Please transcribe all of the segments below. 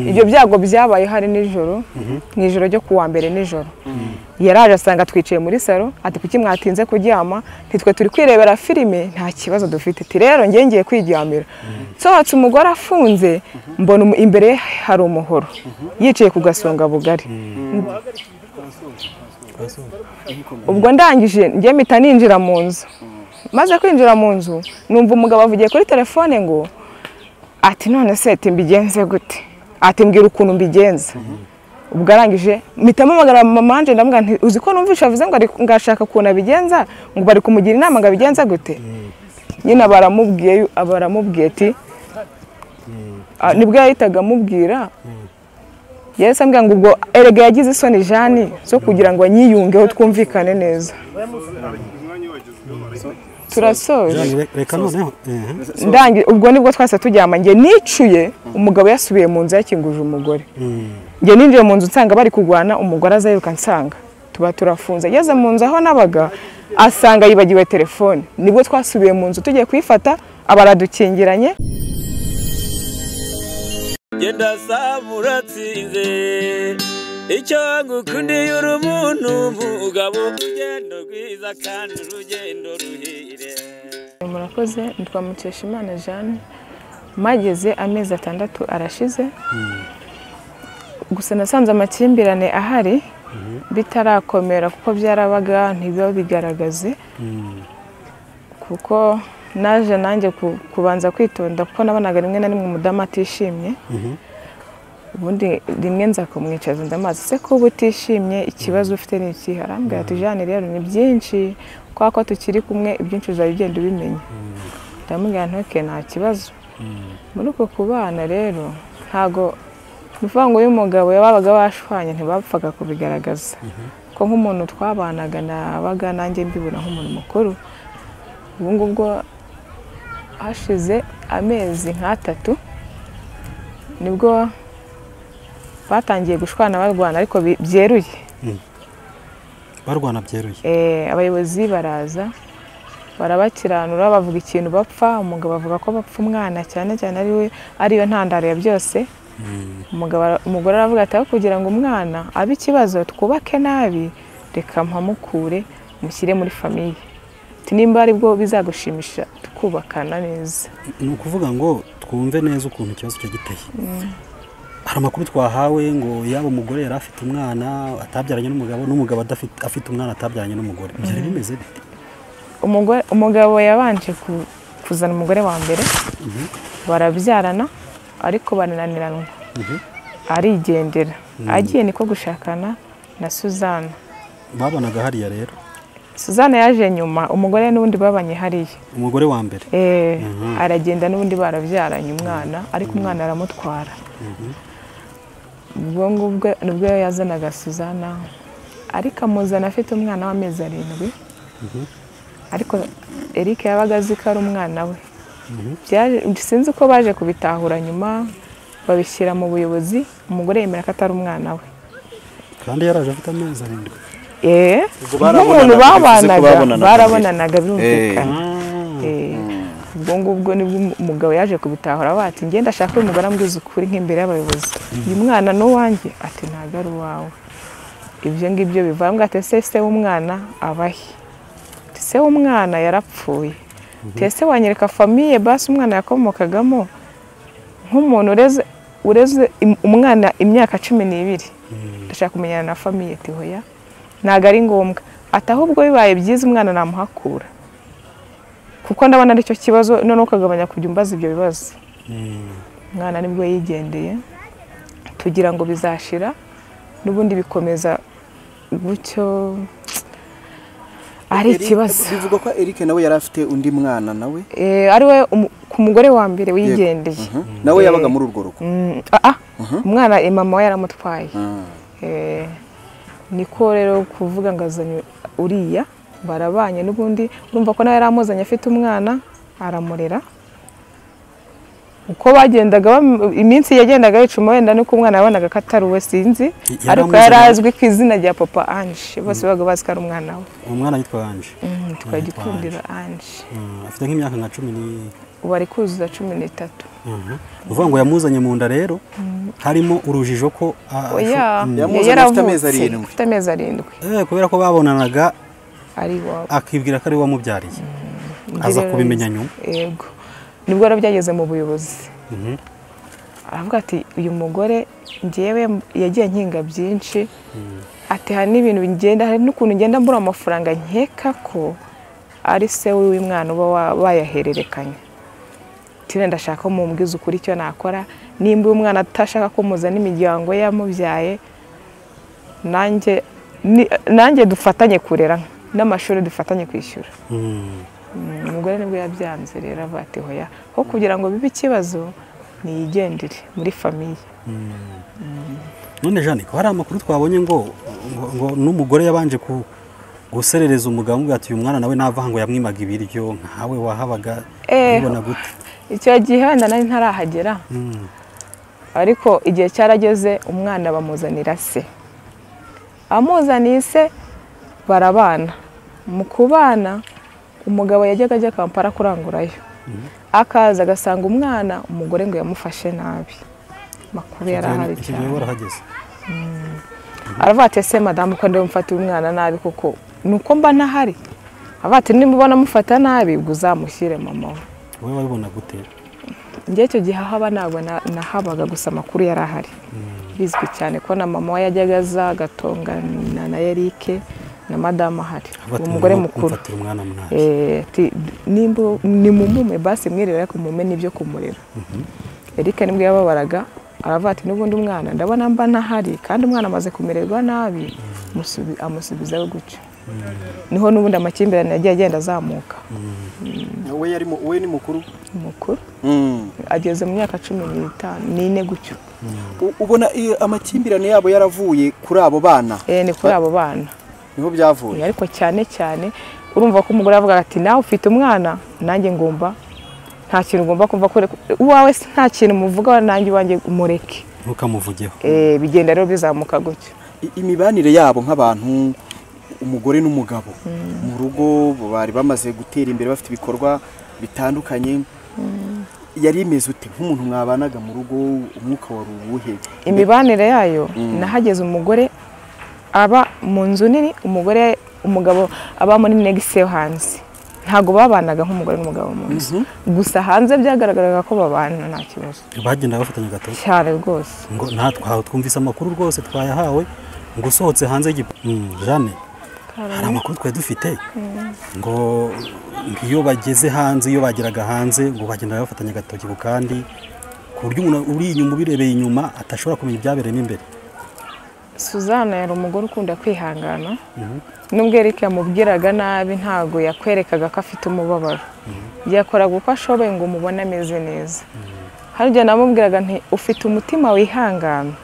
ibyo byago byabaye hari nijoro mwijoro ryo kuwa mbere nijoro yaraje asanga twicaye muri salo ati kuki mwatinze kuryama ntitwe turi kwirebera filime nta kibazo dufite ati rero ngiye kwiryamira sohotse umugore afunze mbona imbere hari umuhoro yicaye ku gasonga bugari ubwo ndangije ngiye mpita ninjira mu nzu maze kwinjira mu nzu numva umugabo avugiye kuri telefone ngo ati none se mbigenze gute ati mbwira ukuntu mbigenza ubwo arangije mpita mpamagara mama anje ndamubwira nti uzi ko numvisha avuze ngo ngashaka ukuntu abigenza ngo bari kumugira inama ngo abigenza gute nyine baramubwiye ati nibwo yahitaga amubwira yese ambwira ngo ubwo erega yagize isoni Jani zo kugira ngo anyiyungeho twumvikane neza turasoje reka noneho ndangi ubwo nibwo twase tujyama nge nicuye umugabo yasubiye mu nzu yakinguje umugore nge ninjiye mu nzu nsanga bari kugwana umugore azayiruka nsanga tuba turafunze yeze mu nzu aho nabaga asanga yibagiwe telefone nibwo twasubiye mu nzu tugiye kwifata abaradukingiranye genda samuratsinze icyo ngukundiye uri umuntu mugabo urugendo rwiza kandi urugendo ruhire. Murakoze nitwa Mukeshimana Jane mageze amezi 6 arashize gusa nasanze amakimbirane ahari bitarakomera kuko byarabaga ntibiba bigaragaze kuko naje nanjye kubanza kwitonda kuko nabonaga rimwe na rimwe umudamu atishimye ubundi rimwe nza kumwicaza ndamaze se ko ubutishimye ikibazo ufite ni iki arambwira ati Jane rero ni byinshi kwa tukiri kumwe ibyinshi uzabigenda ubimenya ndamubwira ntoke nta kibazo muri uko kubana rero ntago nuvango y'umugabo yababaga bashwanye ntibapfaga kubigaragaza ko nk'umuntu twabanaga nabaga nanjye mbibura nk'umuntu mukuru ubu ngubwo hashize amezi 3 nibwo batangiye gushwana barwana ariko byeruye barwana byeruye abayobozi baraza barabakiranura bavuga ikintu bapfa umugabo avuga ko bapfa umwana cyane cyane ariyo ntandaro ya byose umugore aravuga ati kugira ngo umwana abe ikibazo twubake nabi reka mpamukure mushyire muri famiye nimba ari bwo bizagushimisha tukubakana neza ni ukuvuga ngo twumve neza ukuntu ikibazo cyo giteye hari amakuru twahawe ngo yaba umugore yari afite umwana atabyaranye n'umugabo afite umwana atabyaranye n'umugore byari bimeze bite umugabo yabanje kuzana umugore wa mbere barabyarana ariko bananiranwa arigendera agiye niko gushakana na Suzana babonaga hariya rero Suzana yaje nyuma umugore n'ubundi babanye hariya umugore wa mbere aragenda n'ubundi barabyaranye umwana ariko umwana aramutwara ubwo ngubwo nibwo yazanaga Suzana ariko amuzana afite umwana w'amezi 7 ariko Eric yabaga azi ko ari umwana we sinzi uko baje kubitahura nyuma babishyira mu buyobozi umugore yemera ko atari umwana we kandi yaraje afite amezi 7 n'umuntu babanaga barabonanaga birumvikana ubwo ngubwo nibwo umugabo yaje kubitahura bati ngenda ashaka umugore ambwiza ukuri nk'imbere y'abayobozi uyu mwana n'uwanjye ati ntago ari uwawe ibyo ngibyo bivambwa ati se w'umwana abahe se w'umwana yarapfuye tese wanyereka famiye basi umwana yakomokagamo nk'umuntu ureze umwana imyaka 12 ndashaka kumenyana na famiye ati hoya ntago ari ngombwa ati ahubwo bibaye byiza umwana namuhakura kuko ndabona ari cyo kibazo none ukagabanya kujya umbaza ibyo bibazo umwana nibwo yigendeye tugira ngo bizashira n'ubundi bikomeza gutyo ari ikibazo bivuga ko Eric nawe yari afite undi mwana nawe ari we ku mugore wa mbere wigendeye nawe yabaga muri urwo rugo umwana mama we yaramutwaye niko rero kuvuga ngazanye uriya barabanye n'ubundi urumva ko nawe yaramuzanye afite umwana aramurera uko bagendaga iminsi yagendaga yicuma wenda nuko umwana yabonaga ko atari we sinzi ariko yarazwi ku izina rya Papa Ange bose baga bazi ko ari umwana we umwana yitwa Ange twagikundira Ange afite nk'imyaka nka 10 ubu ari kuzuza 13. uvuga ngo yamuzanye mu nda rero harimo urujijo ko yamuzanye afite amezi 7. Afite amezi 7. kubera ko babonanaga ari wabo akibwira ko ari wamubyariye aza kubimenya nyuma. Yego nibwo rero byageze mu buyobozi. Aravuga ati uyu mugore ngewe yagiye nkinga byinshi ati hari n'ibintu bigenda hari n'ukuntu ngenda mbura amafaranga nkeka ko ari se w'umwana uba bayahererekanya. Tire ndashaka mu mbwiza ukuri icyo nakora nimba umwana atashaka ko muzana imiryango yamubyaye nanjye dufatanye kurera n'amashuri dufatanye kwishyura. Umugore nibwo yabyanze rero avuga ati hoya ho kugira ngo bibe ikibazo niyigendere muri famiye. None Jane ko hari amakuru twabonye ngo n'umugore yabanje guserereza umugabo ngo ati uyu mwana nawe nava ngo yamwimaga ibiryo nkawe wahabaga ubona gute? Icyo gihe wenda nari ntarahagera ariko igihe cyarageze umwana bamuzanira se. Amuzaniye se barabana. Mu kubana umugabo yajyaga ajya Kampala kurangurayo. Akaza agasanga umwana umugore ngo yamufashe nabi. Makuru yarahari cyane. Aravuga ati se madamu ko ndamufata umwana nabi kuko nuko mba nahari. Aravuga ati nimubona mufata nabi ubwo uzamushyire mama we. Wowe wabibona gute? Njye cyo gihe haba ntabwo nahabaga gusa makuru yarahari. Bizwi cyane ko na mama we yajyaga aza agatongana na Eric na madame ahari umugore mukuru. Ati nimba ni mumume basi mwirira ariko mume nibyo kumurera. Eric nibwo yababaraga aravuga ati n'ubundi umwana ndabona mba nahari kandi umwana amaze kumererwa nabi amusubizaho guca. Niho n'ubundi amakimbirane yagiye agenda azamuka. we ni mukuru ageze mu myaka 14 gucyo. Ubona amakimbirane yabo yaravuye kuri abo bana? Ni kuri abo bana niho byavuye. Ariko cyane urumva ko umugore avuga ati nawe ufite umwana nanjye ngomba nta kintu ugomba kumva kure uwawe nta kintu muvuga nanjye wanjye umureke ntukamuvugeho. Bigenda rero bizamuka gutyo. Imibanire yabo nk'abantu umugore n'umugabo mu rugo bari bamaze gutera imbere bafite ibikorwa bitandukanye yari imeze ute nk'umuntu mwabanaga mu rugo umwuka wari uwuhe? Imibanire yayo nahageze umugore aba mu nzu nini umugabo aba muri negise yo hanze. Ntago babanaga nk'umugore n'umugabo mu nzu gusa hanze byagaragaraga ko babana nta kibazo. Bagenda bafatanya gato cyane rwose ngo natwe twumvise amakuru rwose twayahawe ngo usohotse hanze Jane hari amakuru twari dufite ngo iyo bageze hanze iyo bageraga hanze ngo bagenda bafatanya gatoki kandi ku buryo umuntu uri inyuma ubirebeye inyuma atashobora kumenya ibyabereyemo imbere. Suzana yari umugore ukunda kwihangana. Nubwo Eric yamubwiraga nabi ntago yakwerekaga ko afite umubabaro. Yakoraga uko ashoboye ngo umubone ameze neza. Harya namubwiraga nti ufite umutima wihangana.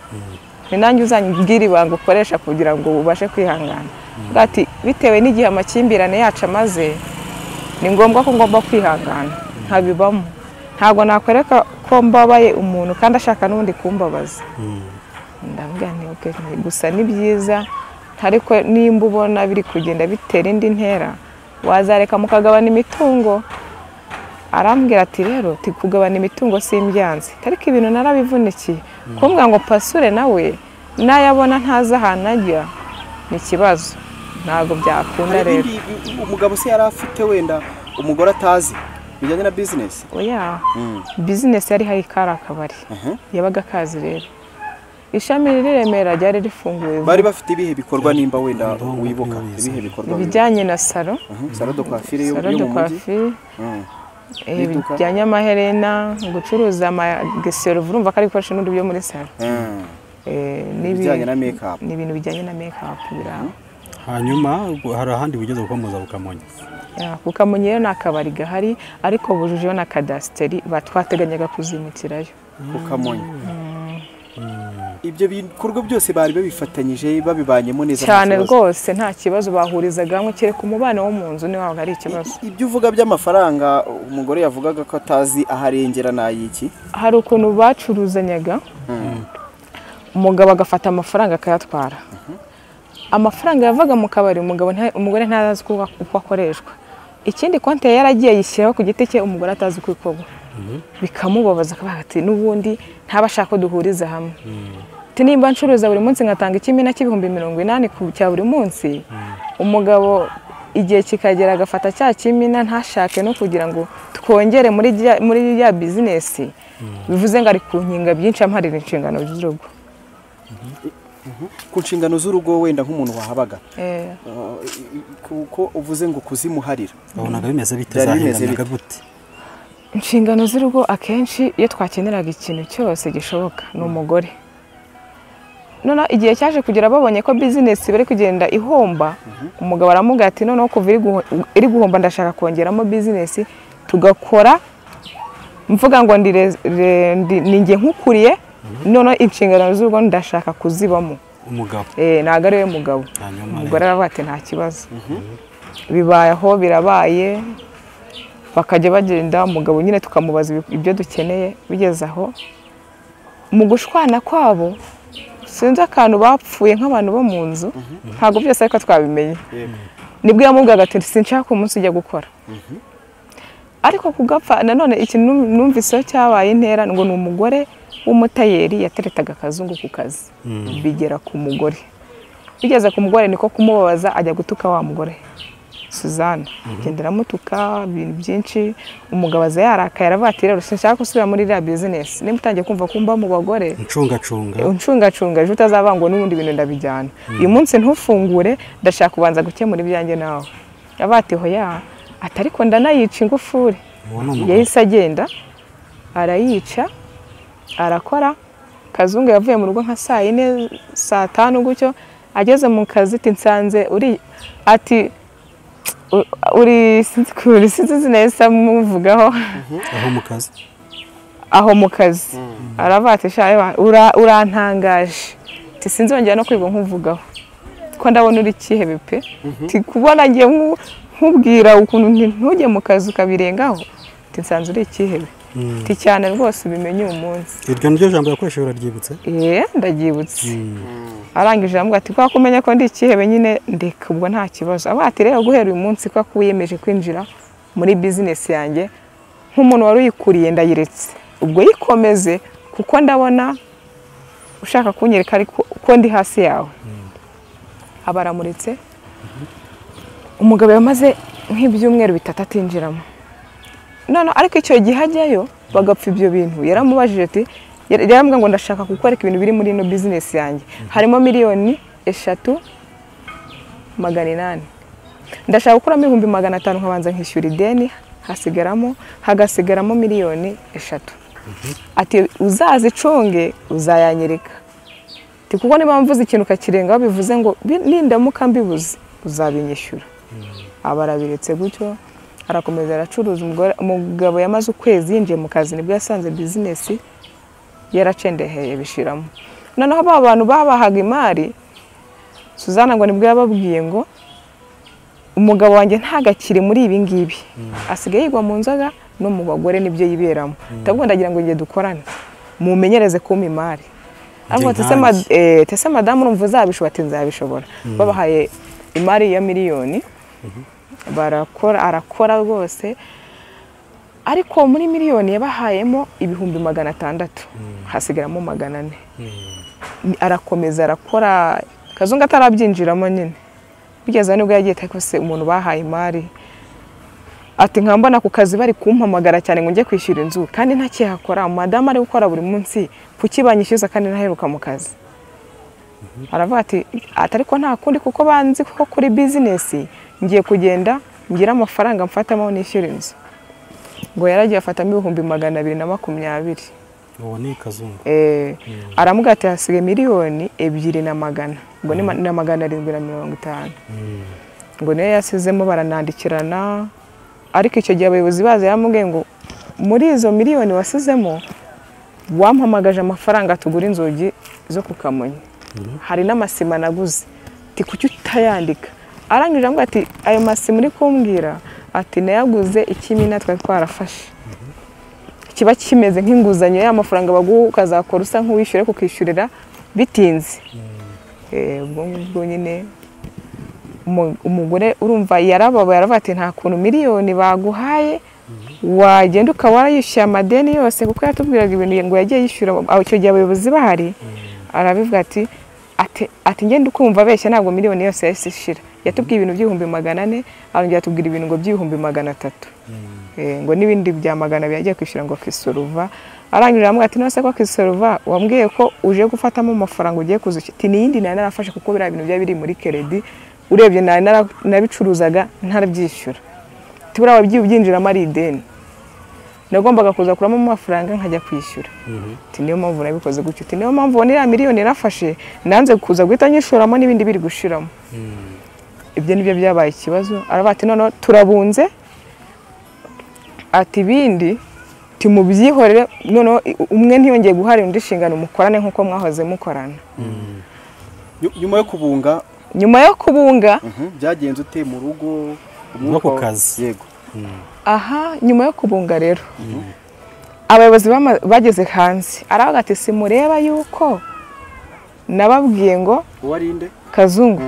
Ni nanjye uzanyibwira ibanga ukoresha kugira ngo ubashe kwihangana. Ati bitewe n'igihe amakimbirane yacu amaze ni ngombwa ko ngomba kwihangana nkabibamo. Ntago nakwereka ko mbabaye umuntu kandi ashaka n'undi kumbabaza. Ndavuga nti gusa ni byiza ariko nimba ubona biri kugenda bitera indi ntera wazareka mukagabana imitungo. Arambwira ati rero kugabana imitungo simbyanze ariko ibintu narabivunikiye kumbwa ngo pasure nawe nayabona ntaza ahantu ajya ni kibazo ntago byakunda rero. Umugabo se yari afite wenda umugore atazi bijyanye na business? Oya business yari hari akabari yabaga kazi rero. Ishami riremera ryari rifunguye. Bari bafite ibihe bikorwa nimba wenda wibuka ibihe bikorwa bijyanye na salo de coiffure yo mu mujyi. Bijyanye amaherena gucuruza amagesero urumva ko ari ibikoresho n'undi byo muri salo. Bijyanye na make up. Ni ibintu bijyanye na make up biraho. Hanyuma hari ahandi bugeze gukomoza Bukamonyi. Bukamonyi rero nakabari gahari ariko bujujeho na kadasteri batwateganyaga kuzimukirayo Bukamonyi. Ibyo bikorwa byose bari babifatanyije babibanyemo neza cyane rwose nta kibazo bahurizaga hamwe kire ku mubano wo mu nzu ni waho ari ikibazo. Ibyo uvuga by'amafaranga umugore yavugaga ko atazi aharengera nayiki? Hari ukuntu bacuruzanyaga umugabo agafata amafaranga akayatwara. Amafaranga yavaga mu kabari umugore ntazi uko akoreshwa. Ikindi konti yaragiye yishyiraho ku giti cye umugore atazi uko ikorwa. bikamubabaza akavuga ati n'ubundi ntabashaka ko duhuriza hamwe nimba ncuruza buri munsi ngatanga ikimina cy'ibihumbi 80 cya buri munsi umugabo igihe kikagera agafata cya kimina ntashake no kugira ngo twongere muri ya business bivuze ngo ari ku nkinga byinshi amharira inshingano z'urugo ku nshingano z'urugo wenda nk'umuntu wahabaga kuko uvuze ngo kuzimuharira wabonaga bimeze bitezahindanaga gute inshingano z'urugo akenshi iyo twakeneraga ikintu cyose gishoboka ni umugore none igihe cyaje kugira babonye ko business bari kugenda ihomba umugabo aramuga ati none kuva iri guhomba ndashaka kongeramo business tugakora mvuga ngo ninjye nkukuriye none inshingano z'urugo ndashaka kuzibamo umugabo naga ari we mugabo umugore aravuga ati nta kibazo bibayeho birabaye bakajya bagenda umugabo nyine tukamubaza ibyo dukeneye bigeze aho mu gushwana kwabo sinzi akantu bapfuye nk'abantu bo mu nzu ntabwo byose ariko twabimenye nibwo yamubwaga ati sinshaka umunsi ujya gukora ariko kugapfa nanone ikintu numviseho cyabaye intera ngo ni umugore w'umutayeri yateretaga akazungu ku kazi bigera ku mugore bigeze ku mugore niko kumubabaza ajya gutuka wa mugore Suzana gendera mutuka ibintu byinshi umugabo aza yarakaye aravuga rero sinshaka gusubira muri iriya business nimba utangiye kumva kumba mu bagore uncungacunga ejo utazava ngo n'ubundi bintu ndabijyana uyu munsi ntufungure ndashaka kubanza gukemura ibyanjye nawe yavuga hoya atariko ndanayica ingufuri yahise agenda arayica arakora Kazungu yavuye mu rugo nka saa 4 saa 5 gutyo ageze mu kazi nsanze ati uri sinzi neza muvugaho aho mu kazi arabatisha urantangaje sinzongera no kwiga nkuvugaho ko ndabona uri kihebe pe kubona ngiye nkubwira ukuntu ntujye mu kazi ukabirengaho nsanze uri kihebe cyane rwose bimenye uyu munsi iryo niryo jambo yakoresheje uraryibutse ndaryibutse arangije amubwira ati kwa kumenya ko ndi ikihebe nyine ndeka ubwo nta kibazo abati rero guhera uyu munsi ko wiyemeje kwinjira muri business yanjye nk'umuntu wari uyikuriye ndayiretse ubwo yikomeze kuko ndabona ushaka kunyereka ariko ko ndi hasi yawe abaramuritse umugabo yamaze nk'ibyumweru 3 atinjiramo none ariko icyo gihe ajyayo bagapfa ibyo bintu yaramubajije ati yarambwa ngo ndashaka gukora ibintu biri muri ino business yanjye harimo 3,800,000 ndashaka gukuramo 500,000 nkabanza nkishyura ideni hagasigaramo 3,000,000 ati uzazicunge uzayanyereka ati kuko niba mvuze ikintu kakirenga bivuze ngo nindamuka mbibuze uzabinyishyura abarabiretse gutyo arakomeza aracuruza umugabo yamaze ukwezi yinjiye mu kazi nibwo yasanze business yaracendeheye bishiramo noneho aba bantu babahaga imari Suzana ngo nibwo yababwiye ngo umugabo wanjye ntagakire muri ibi ngibi asigaye yigwa mu nzoga no mu bagore nibyo yiberamo tabwo ndagira ngo ngiye dukorane mumenyereze kuma imari ariko tese madame urumva uzabishobora nzabishobora babahaye imari ya miliyoni arakora rwose ariko muri miliyoni yabahayemo 600,000 hasigaramo 400 arakomeza arakora Kazungu atarabyinjiramo nyine bigeze nibwo yagiye takose umuntu bahaye imari ati nkambona ku kazi bari kumpamagara cyane ngo njye kwishyura inzu kandi ntakihakora madame ari gukora buri munsi kuki banyishyuza kandi ntaheruka mu kazi aravuga ati atariko nta kundi kuko banzi ko kuri business ngiye kugenda ngira amafaranga mfatamo nishyura inzu ngo yaragiye afatamo 220,000 uwo ni Kazungu aramuga ati hasigaye 2,200,000 ngo ni 750 ngo niyo yasizemo baranandikirana ariko icyo gihe abayobozi baza yamubwiye ngo muri izo miliyoni wasizemo wampamagaje amafaranga tugura inzugi zo ku Kamonyi hari n'amasima naguze ati kuki utayandika arangije ngo ati ayo masima uri kumbwira ati nayaguze ikimina twarafashe kiba kimeze nk'inguzanyo y'amafaranga baguha ukazakora usa nk'uwishyure kukishyurira bitinze ubwo nyine umugore urumva yarababaye aravuga ati nta kuntu miliyoni baguhaye wagenda ukaba warayishyuye amadeni yose kuko yatubwiraga ibintu ngo yagiye yishyura icyo gihe abayobozi bahari arabivuga ati ngende ukumva abeshya ntabwo miliyoni yose yahise ishira yatubwiye ibintu by'ibihumbi 400 arongera atubwira ibintu ngo by'ibihumbi 300 ngo n'ibindi bya 200 yagiye kwishyura ngo Kisoruva arangirira amwe ati nose ko Kisoruva wambwiye ko uje gufatamo amafaranga ugiye kuzishyura ati n'iyindi nari narafashe kuko bira ibintu bya biri muri credit urebye nabicuruzaga ntarabyishyura tubura wabyinjiramo ari ideni nagombaga kuza kuramo amafaranga nkajya kwishyura ati niyo mpamvu nabikoze gutyo ati niyo mpamvu ni ya miliyoni nafashe nanze kuza guhita nyishoramo n'ibindi biri gushiramo ibyo nibyo byabaye ikibazo arabati none turabunze ati bindi timubyihorere none umwe ntiyongeye guhari undi shingano mukorane nkuko mwahoze mukorana nyuma yo kubunga byagenze ute mu rugo umwuko kazi yego aha nyuma yo kubunga rero abayobozi bageze hanze aravuga ati simureba yuko nababwiye ngo warinde Kazungu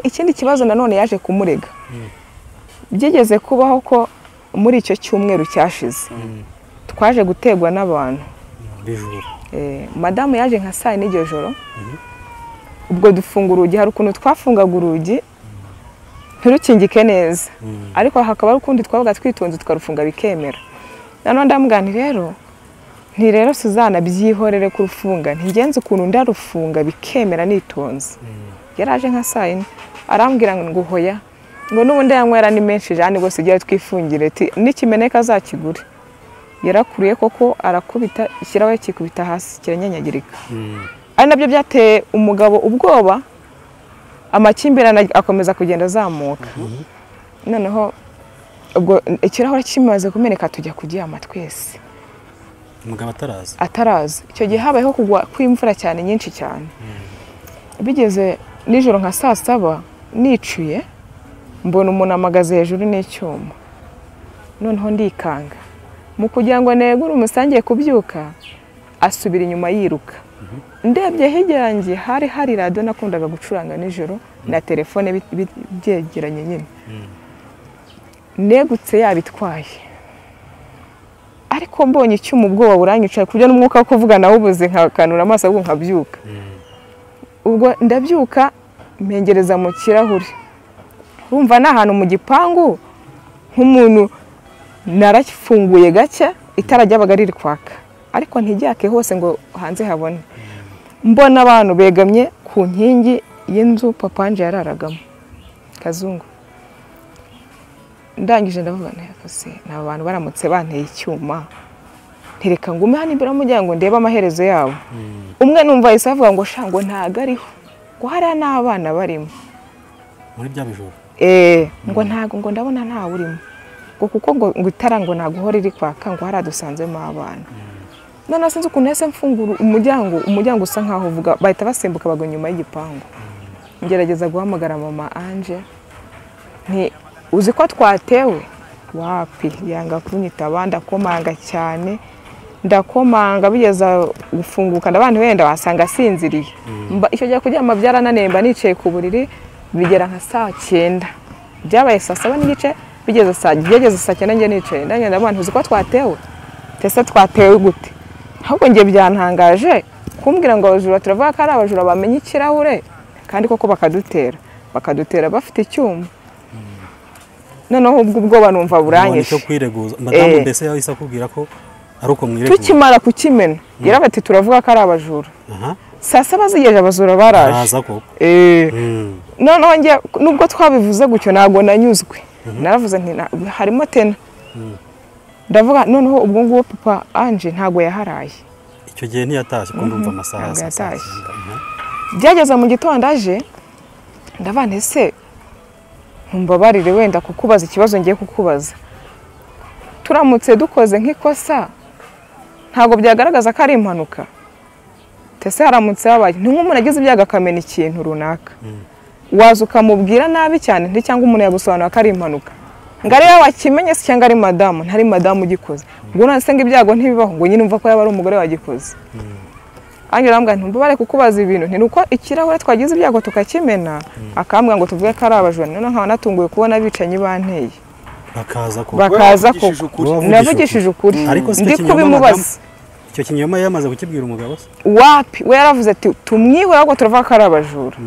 ikindi kibazo nanone yaje kumurega byigeze kubaho ko muri icyo cyumweru cyashize twaje gutegwa n'abantu bijuru madamu yaje nka saa n'iryo joro ubwo dufunga urugi hari ukuntu twafungaga urugi ntirukingike neza ariko hakaba ari ukundi twabaga twitonze tukarufunga bikemera nanone ndamugani rero Suzana byihorere kurufunga ntigenze ukuntu ndarufunga bikemera nitonze yaraje nka saa 4 arambwira ngo hoya ngo n'ubundi yanywera ni menshi jane gose igiye twifungire ati nikimeneka azakigure yarakuriye koko arakubita ikirawe kikubita hasi kiranyanyagirika ari nabyo byateye umugabo ubwoba amakimbirana akomeza kugenda azamuka noneho ubwo ikirahure kimaze kumeneka tujya kuryama twese umugabo ataraza icyo gihe habayeho kugwa kw'imvura cyane nyinshi cyane bigeze nijoro nka saa 7 nicuye mbona umuntu amagaze hejuru n'icyuma noneho ndikanga mu kugira ngo negure umusangiye kubyuka asubira inyuma yiruka ndebye hirya yanjye hari radio nakundaga gucuranga nijoro na telefone byegeranye nyine negutse yabitwaye ariko mbonye icyuma ubwoba buranyicaye kubyo n'umwuka wo kuvuga nawe ubuze nkakanura amaso ahubwo nkabyuka ubwo ndabyuka mpengereza mu kirahuri urumva n'ahantu mu gipangu nk'umuntu narafunguye gake itara ryabaga riri kwaka ariko ntijyake hose ngo hanze habone mbona abantu begamye ku nkingi y'inzu papanje yararagamo Kazungu ndangije ndavuga nese naba bantu baramutse banteye icyuma ntereka ngume hano imbere y'umuryango ndeba amaherezo yabo umwe numva isavuga ngo shango ntago ariho ngo hari n'abana barimo muri bya bijoro ngo ntago ngo ndabona nta urimo ngo kuko ngo itara ngo naguhora iri kwaka ngo haradusanzemo abana none sinzi ukuntu ese mfungura umuryango usa nkaho uvuga bahita basimbuka bagwa nyuma y'igipangu ngerageza guhamagara mama Ange nti uzi ko twatewe wapi yanga kunyitaba ndakomanga cyane ndakomanga bigeza gufunguka ndabandi wenda wasanga sinziriye icyo gihe kuryama byarananemba nicaye ku buriri bigera nka saa 9 byabaye saa 7 n'igice bigeze saa 9 nge nicaye ndagenda abantu uzi ko twatewe tese twatewe gute ahubwo ngiye byantangaje kumbwira ngo abajura turavuga ko ari abajura bamenye ikirahure kandi koko bakadutera bafite icyuma noneho ubwo numva buranyishe cyo kwireguza madamu mbese yahise akubwira ko ari uko mwireguza tukimara kukimena yarabati turavuga ko ari abajura saa 7 zigeje abajura baraje noneho nge nubwo twabivuze gutyo nago nanyuzwe naravuze nti harimo tena ndavuga noneho ubwo nguwo papa Ange ntago yaharaye icyo gihe ntiyatashye ko ndumva amasaha yatashye byageze mu gitondo aje ndavane se mbabarire wenda kukubaza ikibazo ngiye kukubaza turamutse dukoze nk'ikosa ntago byagaragaza ko ari impanuka tese haramutse habaye nk'umuntu agize ibyaga akamena ikintu runaka waza ukamubwira nabi cyane cyangwa umuntu yagusobanura ko ari impanuka ngari yawe wakimenye se cyangwa ari madamu ntari madamu ugikoze ngo none se ngo ibyago ntibibaho ngo nyine umva ko yaba ari umugore wagikoze Ange arambwira nti mbabare kukubaza ibintu nti nuko ikirahure twagize ibyago tukakimena akambwira ngo tuvuge ko ari abajura none nkaba natunguye kubona bicanyi banteye bakaza ko navugishije ukuri ariko ndi kubimubaza icyo kinyoma yamaze kukibwira umugabo se wapi we yaravuze ati tumwihora ahubwo turavuga ko ari abajura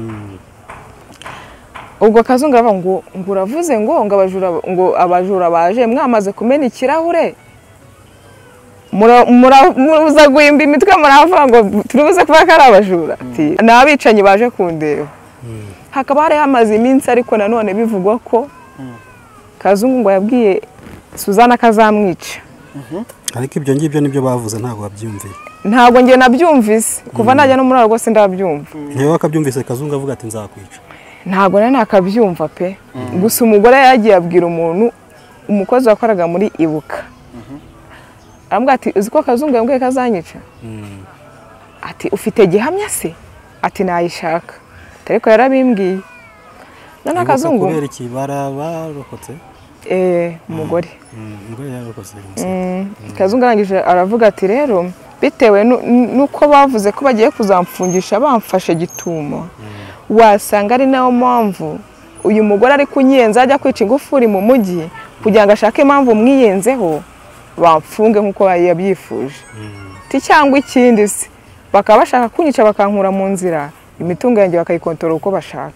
ubwo Kazungu aravuga ngo uravuze ngo abajura baje mwamaze kumena ikirahure murabuza guhimba imitwe muravuga ngo turibuze kuvuga ko ari abajura ni abicanyi baje kundeba hakaba hari hamaze iminsi ariko nanone bivugwa ko Kazungu ngo yabwiye Suzana kazamwica ariko ibyo ngibyo nibyo bavuze ntabwo wabyumviye ntabwo ngiye nabyumvise kuva najya no muri rwo se ndabyumva niyo wakabyumvise Kazungu avuga ati nzakwica ntabwo nari nakabyumva pe gusa umugore yagiye abwira umuntu umukozi wakoraga muri Ibuka aramubwira ati uzi ko Kazungu yambwiye kazanyica ati ufite gihamya se ati nayishaka ariko yarabimbwiye none Kazungu kubera iki barokotse umugore yarokotse Kazungu arangije aravuga ati rero bitewe nuko bavuze ko bagiye kuzamfungisha bamfashe gitumo wasanga ari nayo mpamvu uyu mugore ari kunyenza ajya kwica ingufuri mu mujyi kugira ngo ashake impamvu mwiyenzeho bamfunge nkuko yabyifuje cyangwa ikindi se bakaba bashaka kunyica bakankura mu nzira imitungo yanjye bakayikontorora uko bashaka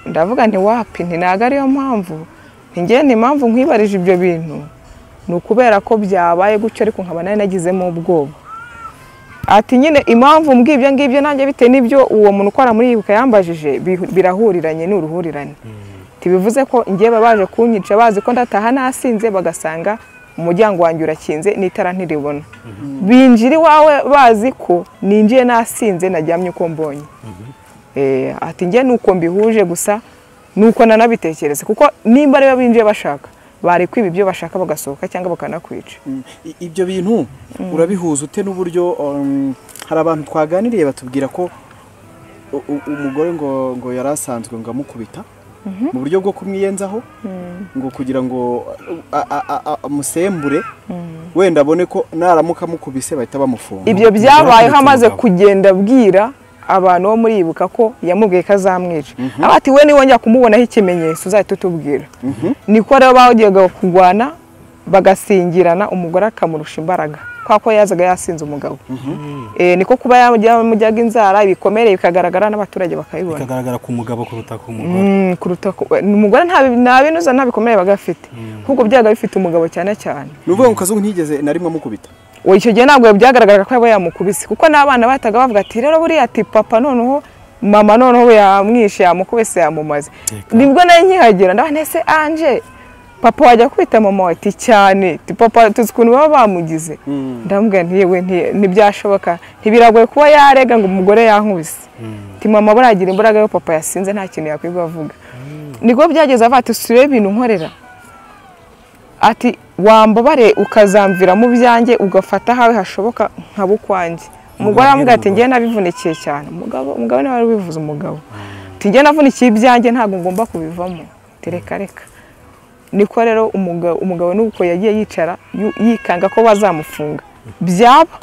ndavuga nti wapi ntago ariyo mpamvu ntigiye ni impamvu nkwibarije ibyo bintu ni ukubera ko byabaye gutyo ariko nkaba nari nagizemo ubwoba ati nyine impamvu mbwibyo ngibyo nanjye bitewe n'ibyo uwo muntu ukora muri Ibuka yambajije birahuriranye n'uruhurirane tibivuze ko ngiye baje kunyica bazi ko ndataha nasinze bagasanga umuryango wanjye urakinze n'itara ntiribona binjira iwawe bazi ko ninjiye nasinze najyamye uko mbonye ati ngiye nuko mbihuje gusa nuko nanabitekereza kuko nimba ariyo binjiye bashaka bari kwiba ibyo bashaka bagasohoka cyangwa bakanakwica ibyo bintu urabihuza ute n'uburyo hari abantu twaganiriye batubwira ko umugore ngo yarasanzwe ngo amukubita mu buryo bwo kumwiyenzaho ngo kugira ngo amusembure wenda abone ko naramuka amukubise bahita bamufunga ibyo byabayeho amaze kugenda abwira abantu bo muri Ibuka ko yamubwiye ko azamwica abati we niwongera kumubonaho ikimenyetso uzahita utubwira niko rero bagiye kugwana bagasingirana umugore akamurusha imbaraga kwako yazaga yasinze umugabo niko kuba yamujyaga inzara ibikomere bikagaragara n'abaturage bakayibona bikagaragara ku mugabo kuruta ku mugore umugore nta binuza nta bikomere bagafite ahubwo byaga bifite umugabo cyane cyane nuvuga ngo Kazungu ntigeze na rimwe amukubita icyo gihe ntabwo byagaragaraga ko yaba yamukubise kuko n'abana bataga bavuga ati rero buriya ati papa noneho mama noneho yamwishe yamukubise yamumaze nibwo nari nkihagera ndabona ese Anje papa wajya kubita mama ati cyane papa tuzi ukuntu baba bamugize ndambwira ntiyewe ntibyashoboka ntibiragoye kuba yarega ngo umugore yankubise ati mama buragira imbaraga yo papa yasinze nta kintu yakwirwa avuga nibwo byageze avuga ati usubire ibintu nkorera ati wambabare ukazamvira mu byanjye ugafata hawe hashoboka nka bukwanjye umugore amubwira ati ngiye nabivunikiye cyane umugabo niwe wari wivuze umugabo ati ngiye navunikiye ibyanjye ntabwo ngomba kubivamo tereka reka niko rero umugabo nuko yagiye yicara yikanga ko bazamufunga byaba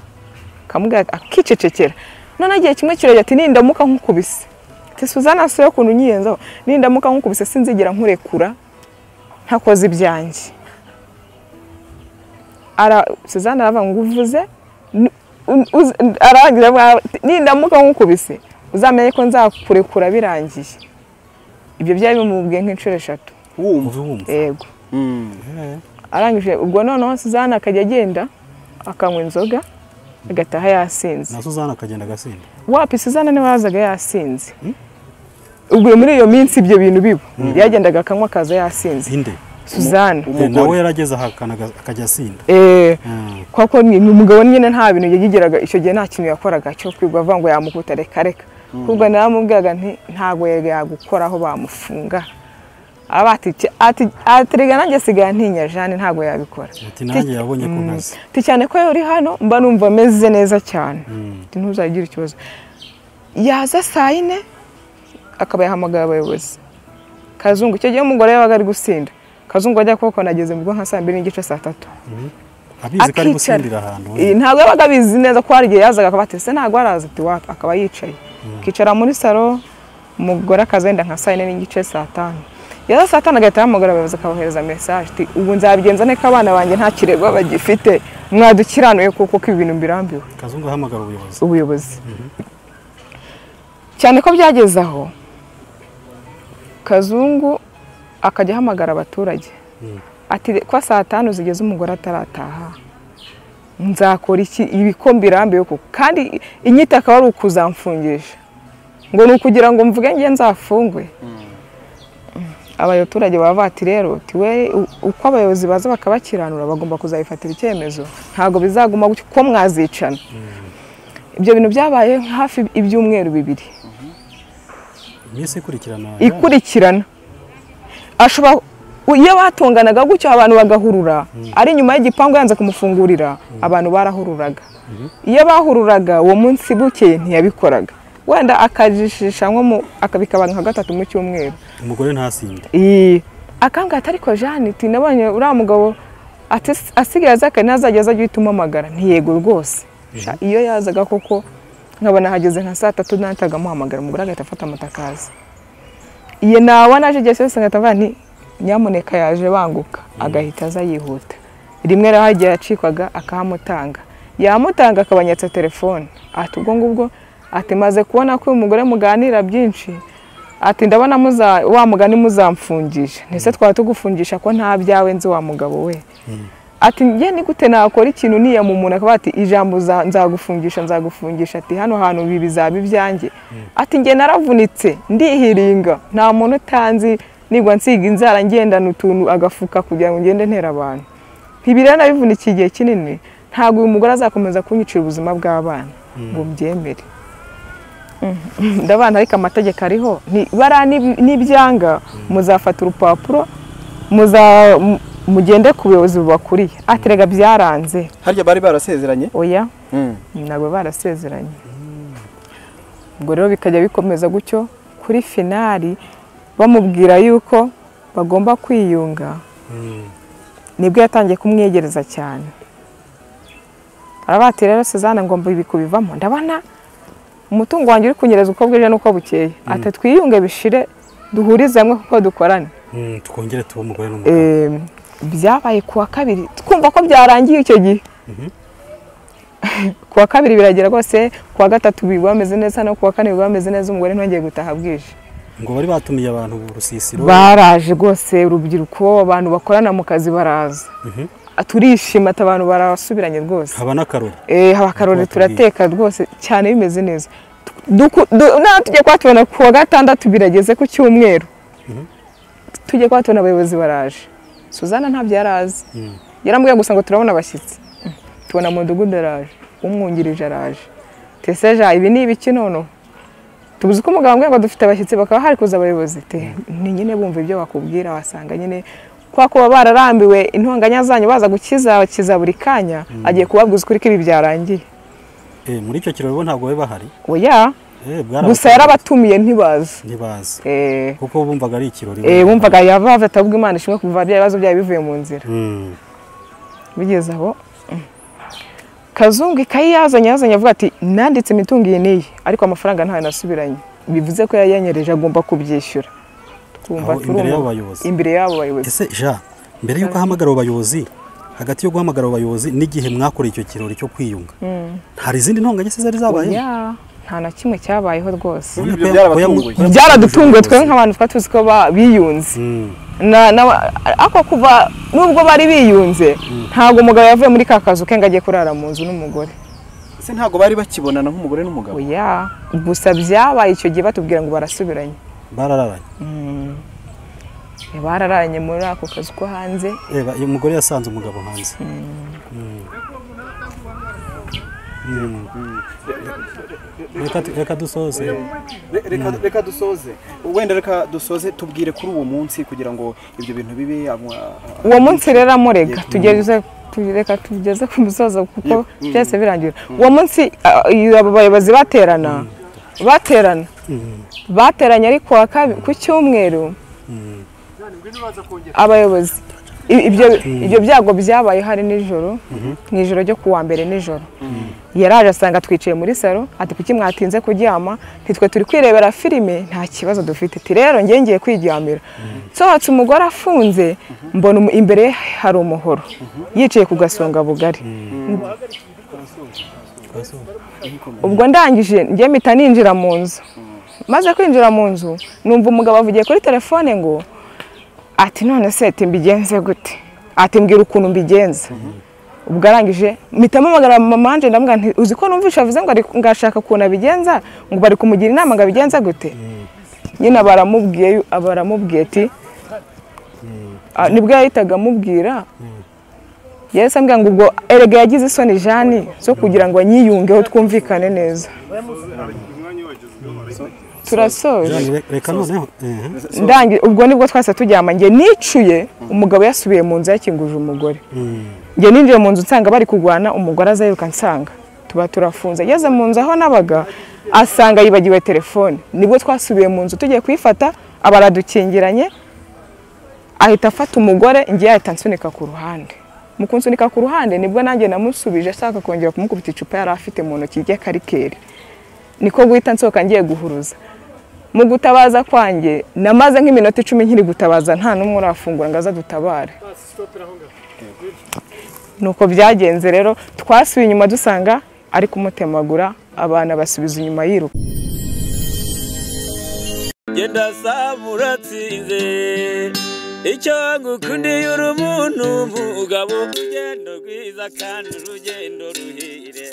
kamubwira akicecekera none igihe kimwe kirajya ati nindamuka nkukubise ati Suzana so yo kuntu nyiyenzaho nindamuka nkukubise sinzigera nkurekura ntakoze ibyanjye Suzana aravuga ngo uvuze arangira nindamuka nkukubise uzamenye ko nzakurekura birangiye ibyo byari bimubwiye nk'inshuro 3 yego arangije ubwo noneho Suzana akajya agenda akanywa inzoga agataha yasinze na Suzana akagenda agasinda wapi Suzana niwe wazaga yasinze ubwo muri iyo minsi ibyo bintu bibo yagendaga akanywa akaza yasinze inde Suzana nawe yarageze ahakana akajya asinda kwako ni umugabo nyine nta bintu yagigeraga icyo gihe nta kintu yakoraga cyo kwigwa avuga ngo yamukuta reka kubwo naramubwiraga ntago yagukoraho bamufunga atirega nanjye sigaye ntinya Jane ntago yabikora ati nanjye yabonye ko nkazi cyane ko yari hano mba numva meze neza cyane ntuzagira ikibazo yaza 4 akaba yahamagara abayobozi Kazungu icyo gihe umugore yabaga ari gusinda Kazungu ajya koko nageze mu nka 2:30 abizi ko ari gusindira ahantu ntabwo yabaga bizi neza ko hari igihe yazaga akaba se ntabwo araza ati wapi akaba yicaye kicara muri salo umugore akazenda nka 4:30 yaza saa tanu agahita ahamagara abayobozi akabohereza message ati ubu nzabigenza neka abana banjye nta kirego bagifite mwadukiranuye kuko ko ibintu mbirambiwe. Kazungu ahamagara ubuyobozi. Ubuyobozi cyane ko byageze aho Kazungu akajya ahamagara abaturage ati kwa saa 5 zigeze umugore atarataha nzakora iki ibiko mbirambiwe kuko kandi inyita akaba ari ukuzamfungisha ngo ni ukugira ngo mvuge nge nzafungwe. Abayoturage bavati rero tiwe uko abayobozi baza bakabakiranura bagomba kuzayifatira icyemezo ntago bizaguma gutyo ko mwazicana. Ibyo bintu byabaye hafi ibyumweru 2. Iminsi ikurikirana ashobora iyo batunganaga gutyo abantu bagahurura ari nyuma y'igipangu yanze kumufungurira abantu barahururaga. Iyo bahururaga uwo munsi buke ntiyabikoraga wenda akajishisha nko akabikaba nka 3 mu cyumweru umugore ntasinde. Akanga atariko Jeanne ati nabonye uriya mugabo asigaye azaka nazageza gituma amagara ntiyego rwose. Iyo yazaga koko nkabona hageze nka saa 3 nantaga muhamagara umugore agahita afata amatakazi. Iye nawe naje gese ngatavuga nti nyamuneka yaje banguka agahita aza yihuta. Rimwe rahagiye acikwaga akahamutanga yamutanga akabanyatsa telefone ati ubwo ngubwo ati maze kubona ko umugore muganira byinshi ati ndabona wa mugani muzamfungisha nese twaba tugufungisha ko nta byawe nzi wa mugabo we. Ati nge ni gute nakora ikintu niya mu muntu akaba ati ijambo nzagufungisha ati hano hantu bizaba ibyanjye. Ati nge naravunitse ndihiringa nta muntu utanzi nigwa nsiga inzara ngendana utuntu agafuka kugira ngo ngende ntera abantu. Ntibirana bivunikiye igihe kinini ntago uyu mugore azakomeza kunyicira ubuzima bw'abana ngo mbyemere. Ndabana ariko amategeko ariho nibyanga muzafata urupapuro mugende ku buyobozi bubakuriye. Aterega byaranze harya bari barasezeranye. Oya ntabwo barasezeranye. Ubwo rero bikajya bikomeza gutyo kuri finali bamubwira yuko bagomba kwiyunga. Nibwo yatangiye kumwegereza cyane arabati rero Suzanne ngomba ibikubivamo ndabana umutungo wanjye uri kunyereza uko bwije nuko bukeye ati twiyunge bishire duhurize hamwe kuko dukorane tukongere tuba umugore n'umugabo. Byabaye kuwa 2 twumva ko byarangiye icyo gihe. Kuwa 2 biragera rwose kuwa 3 bigwameze neza no kuwa 4 bigwameze neza umugore ntongeye gutaha bwije. Ngo bari batumiye abantu Rusisiro baraje rwose urubyiruko abantu bakorana mu kazi baraza. Turishima abantu barasubiranye rwose haba nakarore. Haba karore turateka rwose cyane bimeze neza. Tujye kwatubona kuwa 6 birageze ku cyumweru. Tujye kwatubona abayobozi baraje. Suzanne ntabyo yarazi. Yarambwiye gusa ngo turabona abashyitsi. Tubona mu mudugudu araje umwungirije araje. Teseja ibi ni ibiki nono tubuze ko umugabo ngo dufite abashyitsi bakaba hari kuza abayobozi ni nyine bumva ibyo bakubwira wasanga nyine kwa kuba bararambiwe intonganya zanyu baza gukiza buri kanya agiye kubabwiza kuri ibi byarangiye. Muri icyo kiraro ntabwo we bahari. Oya gusa yarabatumiye ntibaza kuko bumvaga ari ikirori. Bumvaga yavava atabwa Imana ishimwe kuva ibibazo byayo bivuye mu nzira. Bigeze aho Kazungu ikayi yazanye avuga ati nanditse imitungo iyi niyi ariko amafaranga ntayo nasubiranye bivuze ko yayanyereje agomba kubyishyura. Twumva imbere y'abo bayobozi. Ese mbere yuko ahamagara abayobozi hagati yo guhamagara abayobozi n'igihe mwakoreye icyo kirori cyo kwiyunga hari izindi ntonganya zari zabaye. Nta na kimwe cyabayeho rwose. Byaradutunguye twe nk'abantu twatuzi ko biyunze. Ako kuva nubwo bari biyunze ntago umugabo yavuye muri kakazu ke ngagiye kurara mu nzu n'umugore. Se ntago bari bakibonana nk'umugore n'umugabo. Oya gusa byabaye icyo gihe batubwira ngo barasubiranye. Barararanye. Bararanye muri ako kazu ko hanze. Uyu mugore yasanze umugabo hanze. Reka dusoze wenda reka dusoze tubwire kuri uwo munsi kugira ngo ibyo bintu bibe. Uwo munsi rero amurega reka tugeze ku musozo kuko byose birangira. Uwo munsi abayobozi bateranye ariko ku cyumweru abayobozi ibyo byago byabaye hari nijoro mu ijoro ryo kuwa mbere nijoro yaraje asanga twicaye muri salo ati kuki mwatinze kuryama ntitwe turi kwirebera filime nta kibazo dufite ati rero ngiye kwiryamira sohotse umugore afunze mbona imbere hari umuhoro yicaye ku gasonga bugari ubwo ndangije ngiye mpita ninjira mu nzu maze kwinjira mu nzu numva umugabo avugiye kuri telefone ngo ati none se mbigenze gute ati mbwira ukuntu mbigenza ubwo arangije mpita mpamagara mama wanje ndamubwira nti uzi ko numvisha avuze ngo ngashaka ukuntu abigenza ngo bari kumugira inama ngo abigenza gute nyine baramubwiye ati nibwo yahitaga amubwira yahise ambwira ngo ubwo erega yagize isoni Jani zo kugira ngo anyiyungeho twumvikane neza turasoje ndangi ubwo nibwo twase tujyama nge nicuye umugabo yasubiye mu nzu yakinguje umugore nge ninjiye mu nzu nsanga bari kugwana umugore azayiruka nsanga tuba turafunze yeze mu nzu aho nabaga asanga yibagiwe telefone nibwo twasubiye mu nzu tugiye kuyifata abaradukingiranye ahita afata umugore nge yahita nsunika ku ruhande mu kunsunika ku ruhande nibwo nanjye namusubije ashaka kongera kumukubita icupa yari afite mu ntoki ry'akarikeri niko guhita nsohoka ngiye guhuruza mu gutabaza kwanjye namaze nk'iminota 10 nkiri gutabaza nta numwe urafungura ngo aza dutabare nuko byagenze rero twasubiye inyuma dusanga ari kumutemagura abana basubiza inyuma yiruka genda samuratsinze icyo ngukundiye uri umuntu mugabo urugendo rwiza kandi urugendo ruhire